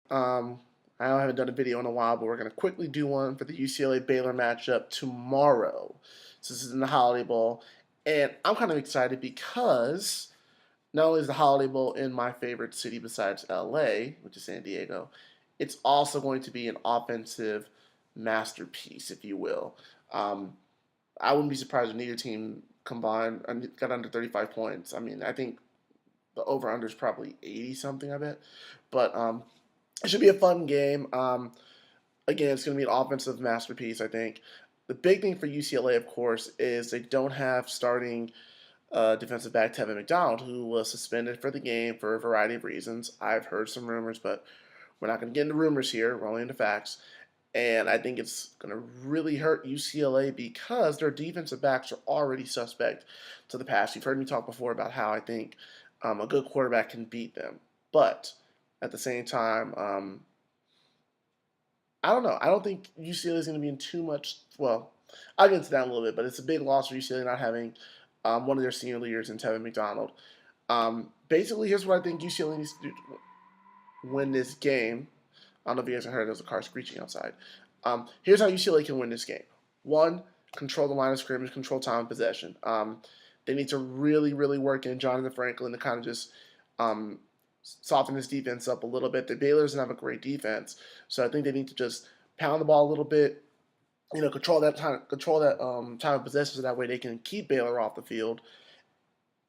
Um, I haven't done a video in a while, but we're going to quickly do one for the UCLA-Baylor matchup tomorrow. So this is in the Holiday Bowl, and I'm kind of excited because not only is the Holiday Bowl in my favorite city besides LA, which is San Diego, it's also going to be an offensive masterpiece, if you will. Um, I wouldn't be surprised if neither team combined got under 35 points. I mean, I think the over/under is probably 80 something. I bet, but it should be a fun game. Again, it's going to be an offensive masterpiece, I think. The big thing for UCLA, of course, is they don't have starting defensive back Tevin McDonald, who was suspended for the game for a variety of reasons. I've heard some rumors, but we're not going to get into rumors here. We're only into facts. And I think it's going to really hurt UCLA because their defensive backs are already suspect to the pass. You've heard me talk before about how I think a good quarterback can beat them. But at the same time, I don't know. I don't think UCLA is going to be in too much. Well, I'll get into that in a little bit, but it's a big loss for UCLA not having one of their senior leaders in Tevin McDonald. Basically, here's what I think UCLA needs to do to win this game. I don't know if you guys have heard there's a car screeching outside. Here's how UCLA can win this game. One, control the line of scrimmage, control time of possession. They need to really, really work in Jonathan Franklin to kind of just soften this defense up a little bit. The Baylor doesn't have a great defense, so I think they need to just pound the ball a little bit. Control that time of possession, so that way they can keep Baylor off the field.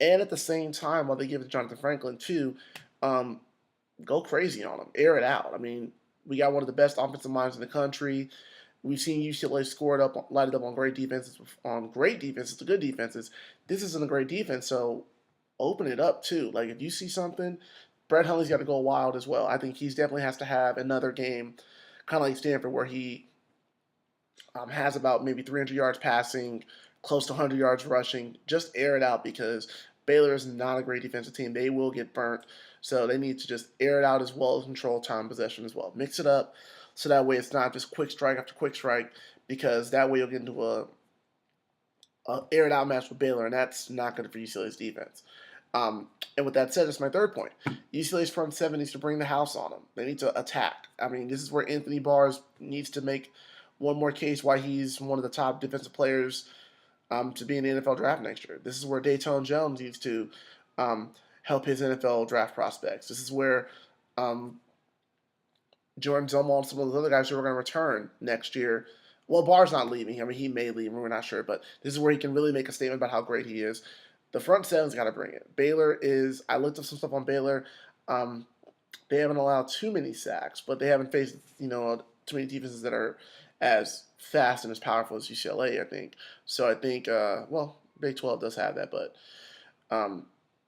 And at the same time, while they give it to Jonathan Franklin too, um, go crazy on him, air it out. I mean, we got one of the best offensive minds in the country. We've seen UCLA score it up, light it up on great defenses to good defenses. This isn't a great defense, so open it up too. Like if you see something, Brett Hundley's got to go wild as well. I think he's definitely has to have another game, kind of like Stanford, where he has about maybe 300 yards passing, close to 100 yards rushing. Just air it out because Baylor is not a great defensive team. They will get burnt. So they need to just air it out as well as control time possession as well. Mix it up so that way it's not just quick strike after quick strike because that way you'll get into a air it out match with Baylor, and that's not good for UCLA's defense. And with that said, that's my third point. UCLA's front seven needs to bring the house on them. They need to attack. I mean, this is where Anthony Barrs needs to make one more case why he's one of the top defensive players to be in the NFL draft next year. This is where Dayton Jones needs to help his NFL draft prospects. This is where Jordan Zumwalt and some of those other guys who are going to return next year. Well, Barr's not leaving. I mean, he may leave. We're not sure. But this is where he can really make a statement about how great he is. The front seven's got to bring it. Baylor is. I looked up some stuff on Baylor. They haven't allowed too many sacks, but they haven't faced too many defenses that are as fast and as powerful as UCLA. I think so. I think Big 12 does have that, but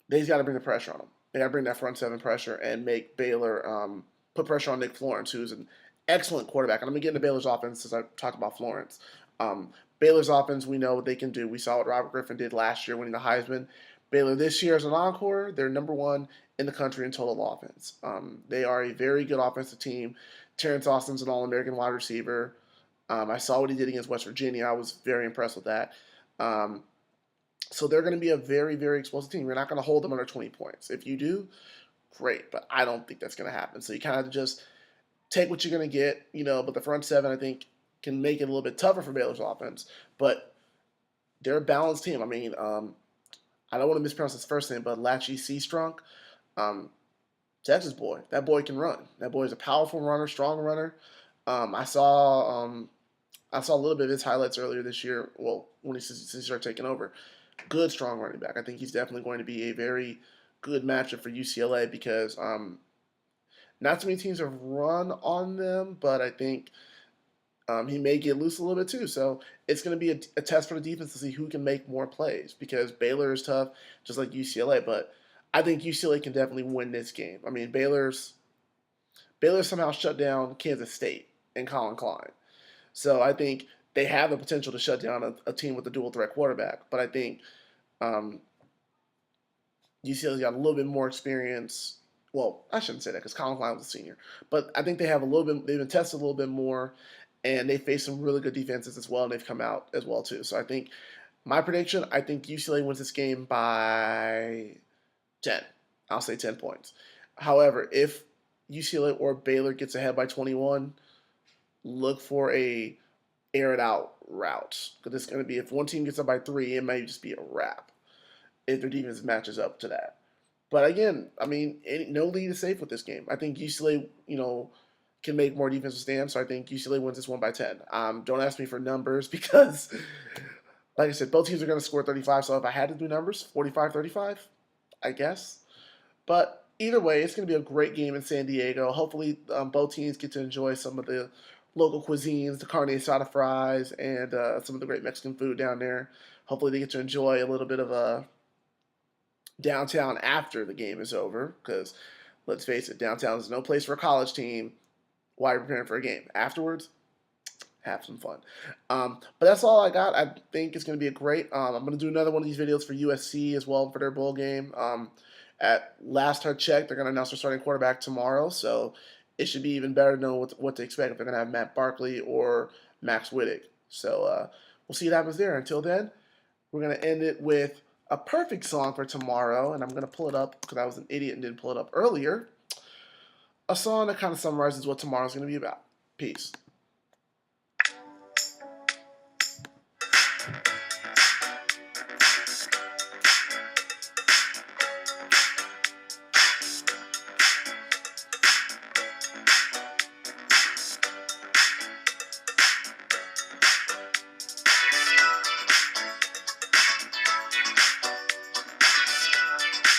they've got to bring the pressure on them. They got to bring that front seven pressure and make Baylor put pressure on Nick Florence, who's an excellent quarterback. And I'm gonna get into Baylor's offense since I talked about Florence. Baylor's offense, we know what they can do. We saw what Robert Griffin did last year winning the Heisman. Baylor this year as an encore, they're number one in the country in total offense. They are a very good offensive team. Terrence Austin's an All-American wide receiver. I saw what he did against West Virginia. I was very impressed with that. So they're going to be a very, very explosive team. You're not going to hold them under 20 points. If you do, great, but I don't think that's going to happen. So you kind of have to just take what you're going to get, but the front seven, I think, can make it a little bit tougher for Baylor's offense. But they're a balanced team. I mean, I don't want to mispronounce his first name, but Lachie Seastrunk, Texas boy. That boy can run. That boy is a powerful runner, strong runner. I saw a little bit of his highlights earlier this year. Well, when he started taking over, good strong running back. I think he's definitely going to be a very good matchup for UCLA because not too many teams have run on them, but I think he may get loose a little bit too. So it's going to be a test for the defense to see who can make more plays because Baylor is tough, just like UCLA. But I think UCLA can definitely win this game. I mean, Baylor somehow shut down Kansas State and Colin Klein. So I think they have the potential to shut down a team with a dual threat quarterback. But I think UCLA's got a little bit more experience. Well, I shouldn't say that because Colin Klein was a senior. But I think they have a little bit. They've been tested a little bit more, and they faced some really good defenses as well, and they've come out as well too. So I think my prediction. I think UCLA wins this game by 10. I'll say 10 points. However, if UCLA or Baylor gets ahead by 21, look for a air it out route. Because it's going to be, if one team gets up by 3, it might just be a wrap if their defense matches up to that. But again, I mean, no lead is safe with this game. I think UCLA, can make more defensive stands. So I think UCLA wins this one by 10. Don't ask me for numbers because, like I said, both teams are going to score 35. So if I had to do numbers, 45-35, I guess. But either way, it's going to be a great game in San Diego. Hopefully, both teams get to enjoy some of the local cuisines, the carne asada fries, and some of the great Mexican food down there. Hopefully, they get to enjoy a little bit of a downtown after the game is over. Because let's face it, downtown is no place for a college team while you're preparing for a game. Afterwards, have some fun. But that's all I got. I think it's going to be a great. I'm going to do another one of these videos for USC as well for their bowl game. At last I checked, they're going to announce their starting quarterback tomorrow, so it should be even better to know what to expect if they're going to have Matt Barkley or Max Wittig. So we'll see what happens there. Until then, we're going to end it with a perfect song for tomorrow, and I'm going to pull it up because I was an idiot and didn't pull it up earlier. A song that kind of summarizes what tomorrow's going to be about. Peace.